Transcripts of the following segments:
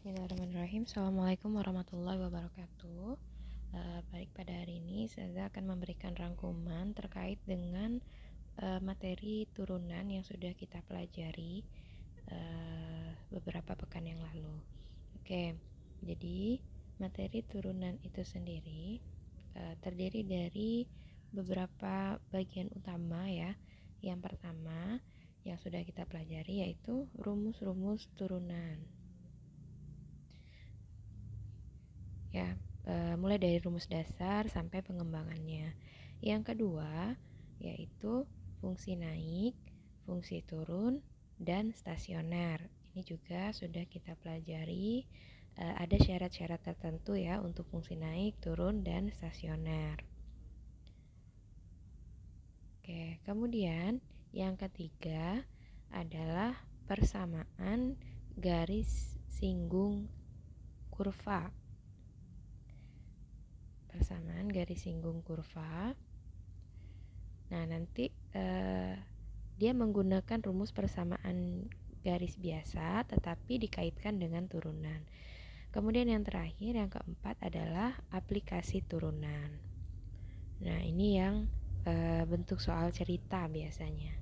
Bismillahirrahmanirrahim. Assalamualaikum warahmatullahi wabarakatuh. Baik, pada hari ini saya akan memberikan rangkuman terkait dengan materi turunan yang sudah kita pelajari beberapa pekan yang lalu. Oke, jadi materi turunan itu sendiri terdiri dari beberapa bagian utama ya. Yang pertama yang sudah kita pelajari yaitu rumus-rumus turunan. Ya, mulai dari rumus dasar sampai pengembangannya. Yang kedua yaitu fungsi naik, fungsi turun, dan stasioner. Ini juga sudah kita pelajari. Ada syarat-syarat tertentu ya untuk fungsi naik, turun, dan stasioner. Oke, kemudian yang ketiga adalah persamaan garis singgung kurva. Persamaan garis singgung kurva. Nah, nanti dia menggunakan rumus persamaan garis biasa tetapi dikaitkan dengan turunan. Kemudian yang terakhir, yang keempat adalah aplikasi turunan. Nah, ini yang bentuk soal cerita biasanya.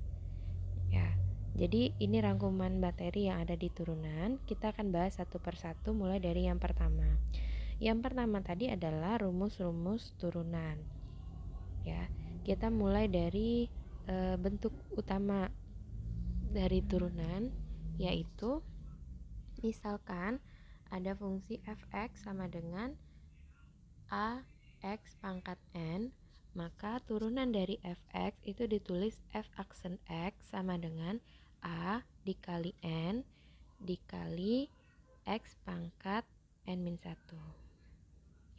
Ya. Jadi ini rangkuman materi yang ada di turunan. Kita akan bahas satu persatu mulai dari yang pertama. Yang pertama tadi adalah rumus-rumus turunan. Ya, kita mulai dari bentuk utama dari turunan, yaitu misalkan ada fungsi f(x) sama dengan ax pangkat n, maka turunan dari f(x) itu ditulis f aksen x sama dengan a dikali n dikali x pangkat n-1.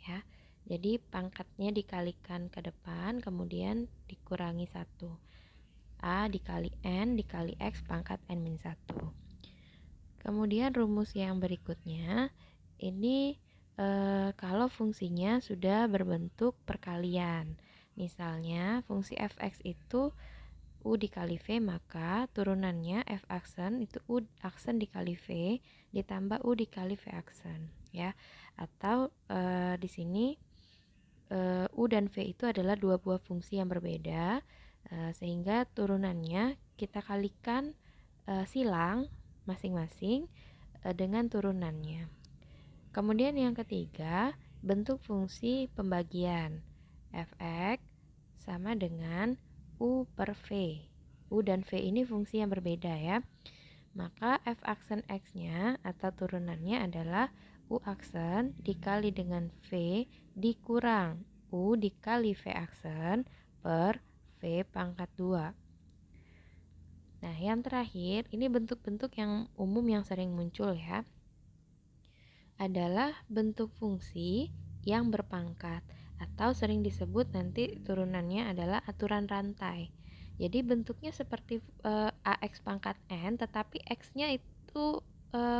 Ya, jadi pangkatnya dikalikan ke depan, kemudian dikurangi 1. A dikali N dikali X pangkat N-1. Kemudian rumus yang berikutnya, ini kalau fungsinya sudah berbentuk perkalian. Misalnya fungsi f(x) itu U dikali V, maka turunannya F aksen itu U aksen dikali V ditambah U dikali V aksen, ya. Atau di sini U dan V itu adalah dua buah fungsi yang berbeda, sehingga turunannya kita kalikan silang masing-masing dengan turunannya. Kemudian yang ketiga, bentuk fungsi pembagian. F(x) sama dengan U per V. U dan V ini fungsi yang berbeda ya. Maka F aksen X-nya atau turunannya adalah U aksen dikali dengan V dikurang U dikali V aksen per V pangkat 2. Nah, yang terakhir, ini bentuk-bentuk yang umum yang sering muncul ya, adalah bentuk fungsi yang berpangkat atau sering disebut nanti turunannya adalah aturan rantai. Jadi bentuknya seperti AX pangkat N, tetapi X-nya itu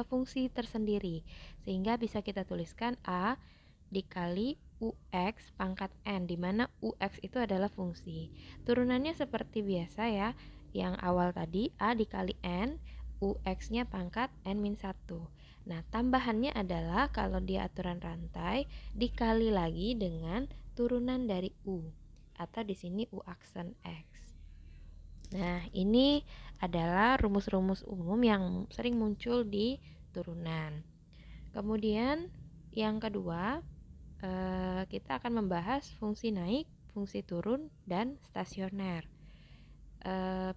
fungsi tersendiri, sehingga bisa kita tuliskan A dikali UX pangkat N, di mana UX itu adalah fungsi. Turunannya seperti biasa ya, yang awal tadi A dikali N, UX-nya pangkat N-1. Nah, tambahannya adalah kalau di aturan rantai dikali lagi dengan turunan dari U atau di sini U aksen X. Nah, ini adalah rumus-rumus umum yang sering muncul di turunan. Kemudian yang kedua, kita akan membahas fungsi naik, fungsi turun, dan stasioner.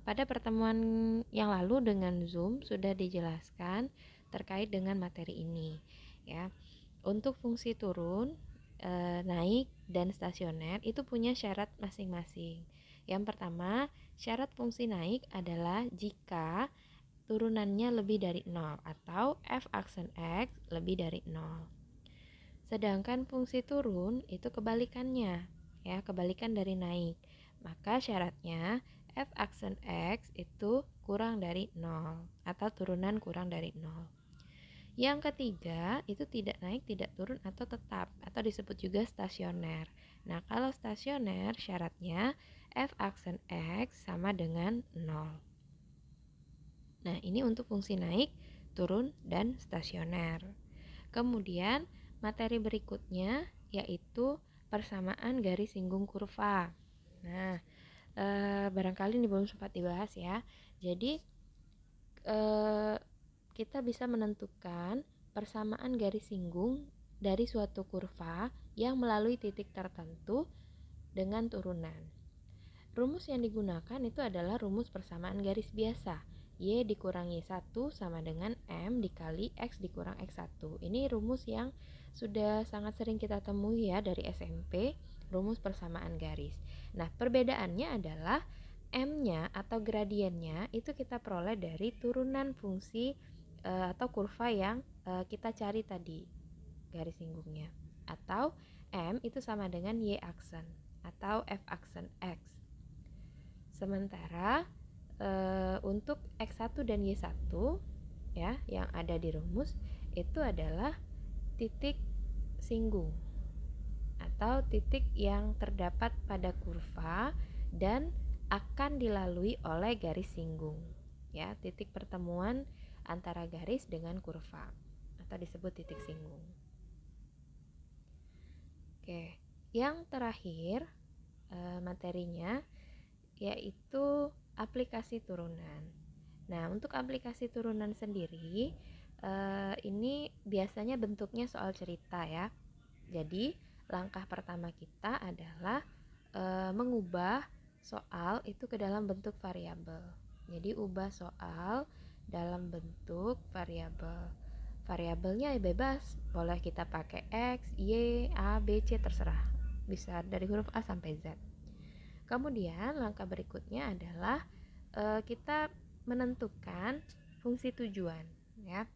Pada pertemuan yang lalu dengan Zoom sudah dijelaskan terkait dengan materi ini ya. Untuk fungsi turun, naik, dan stasioner itu punya syarat masing-masing. Yang pertama, syarat fungsi naik adalah jika turunannya lebih dari 0 atau f aksen X lebih dari 0. Sedangkan fungsi turun itu kebalikannya ya, kebalikan dari naik. Maka syaratnya f aksen X itu kurang dari 0 atau turunan kurang dari 0. Yang ketiga itu tidak naik, tidak turun, atau tetap, atau disebut juga stasioner. Nah, kalau stasioner syaratnya f aksen X sama dengan 0. Nah, ini untuk fungsi naik, turun, dan stasioner. Kemudian materi berikutnya yaitu persamaan garis singgung kurva. Nah, barangkali ini belum sempat dibahas ya. Jadi kita bisa menentukan persamaan garis singgung dari suatu kurva yang melalui titik tertentu dengan turunan. Rumus yang digunakan itu adalah rumus persamaan garis biasa. Y dikurangi 1 sama dengan M dikali X dikurang X1. Ini rumus yang sudah sangat sering kita temui ya dari SMP, rumus persamaan garis. Nah, perbedaannya adalah M-nya atau gradiennya itu kita peroleh dari turunan fungsi atau kurva yang kita cari tadi, garis singgungnya. Atau M itu sama dengan Y aksen atau F aksen X. Sementara untuk X1 dan Y1 ya yang ada di rumus itu adalah titik singgung atau titik yang terdapat pada kurva dan akan dilalui oleh garis singgung. Ya, titik pertemuan antara garis dengan kurva atau disebut titik singgung. Oke, yang terakhir materinya yaitu aplikasi turunan. Nah, untuk aplikasi turunan sendiri ini biasanya bentuknya soal cerita ya. Jadi, langkah pertama kita adalah mengubah soal itu ke dalam bentuk variabel. Jadi, ubah soal dalam bentuk variabel. Variabelnya bebas, boleh kita pakai X, Y, A, B, C terserah. Bisa dari huruf A sampai Z. Kemudian langkah berikutnya adalah kita menentukan fungsi tujuan ya.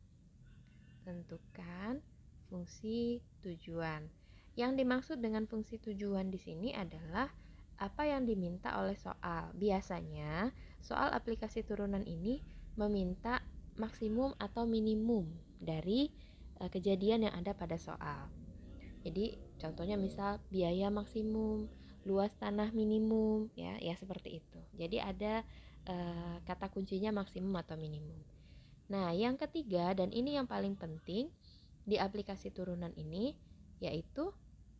Tentukan fungsi tujuan. Yang dimaksud dengan fungsi tujuan di sini adalah apa yang diminta oleh soal. Biasanya soal aplikasi turunan ini meminta maksimum atau minimum dari kejadian yang ada pada soal. Jadi contohnya misal biaya maksimum, luas tanah minimum, ya seperti itu. Jadi ada kata kuncinya maksimum atau minimum. Nah, yang ketiga dan ini yang paling penting di aplikasi turunan ini yaitu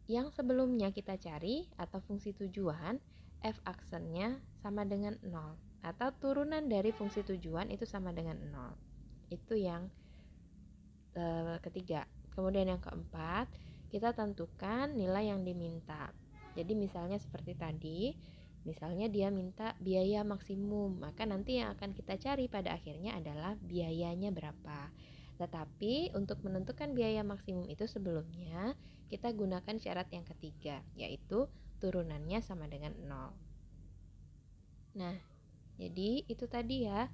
yang sebelumnya kita cari atau fungsi tujuan f aksennya sama dengan 0 atau turunan dari fungsi tujuan itu sama dengan 0. Itu yang ketiga. Kemudian yang keempat, kita tentukan nilai yang diminta. Jadi misalnya seperti tadi, misalnya dia minta biaya maksimum, maka nanti yang akan kita cari pada akhirnya adalah biayanya berapa. Tetapi untuk menentukan biaya maksimum itu sebelumnya kita gunakan syarat yang ketiga, yaitu turunannya sama dengan 0. Nah, jadi itu tadi ya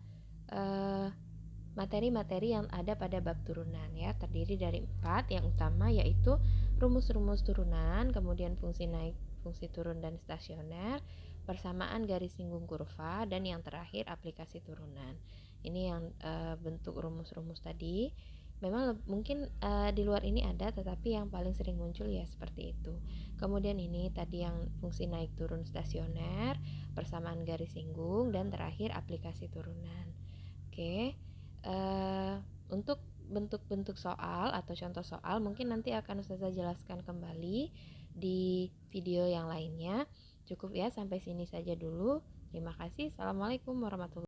materi-materi yang ada pada bab turunan ya, terdiri dari 4. Yang utama yaitu rumus-rumus turunan, kemudian fungsi naik, fungsi turun dan stasioner, persamaan garis singgung kurva, dan yang terakhir aplikasi turunan. Ini yang bentuk rumus-rumus tadi. Memang mungkin di luar ini ada, tetapi yang paling sering muncul ya seperti itu. Kemudian ini tadi yang fungsi naik turun stasioner, persamaan garis singgung, dan terakhir aplikasi turunan. Oke. Untuk bentuk-bentuk soal atau contoh soal mungkin nanti akan Ustazah jelaskan kembali di video yang lainnya. Cukup ya, sampai sini saja dulu. Terima kasih. Assalamualaikum warahmatullahi wabarakatuh.